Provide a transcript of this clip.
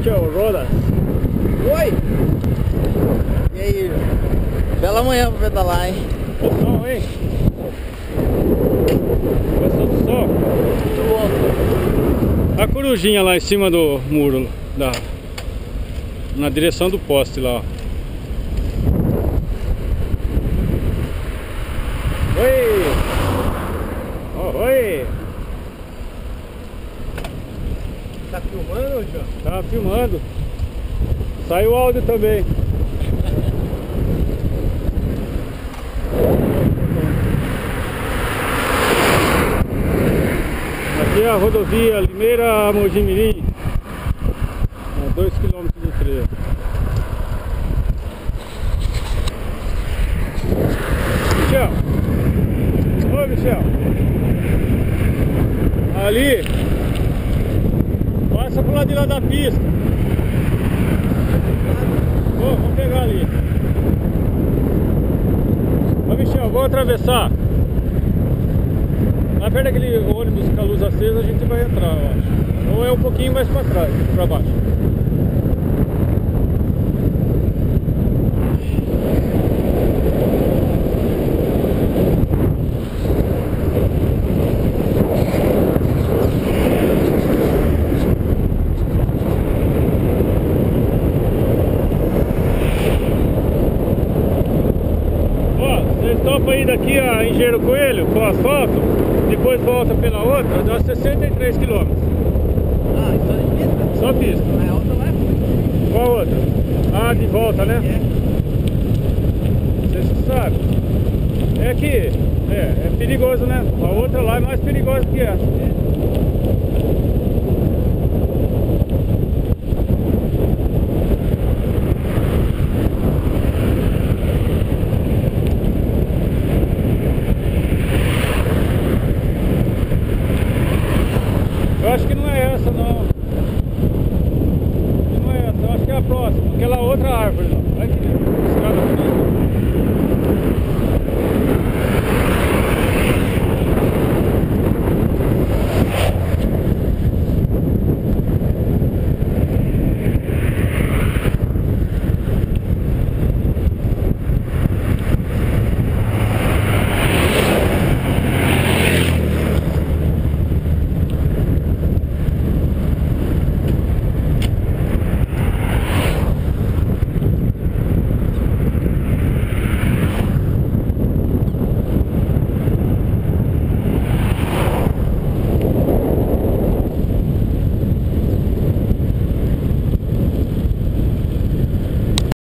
Michel Rodas. Oi! E aí? Bela manhã pra pedalar, hein? O sol, hein? Gostou do sol? Muito bom. A corujinha lá em cima do muro, na direção do poste lá, ó. Oi! Oh, oi! Tá filmando, João? Tá filmando. Sai o áudio também. Aqui é a rodovia Limeira a Mojimirim, a 2 km do trecho. Michel! Oi, Michel! Ali, passa pro lado de lá da pista. Vamos pegar ali. Ô Michel, vou atravessar. Na perto daquele ônibus com a luz acesa a gente vai entrar, eu acho. Ou é um pouquinho mais pra trás, pra baixo. Vocês topam ir daqui a Engenheiro Coelho com asfalto, depois volta pela outra, dá 63 km. Ah, só de pista? Só pista. Ah, a outra vai? Qual outra? Ah, de volta, né? É. Você sabe. É que é perigoso, né? A outra lá é mais perigosa que essa. Eu acho que não é essa, não.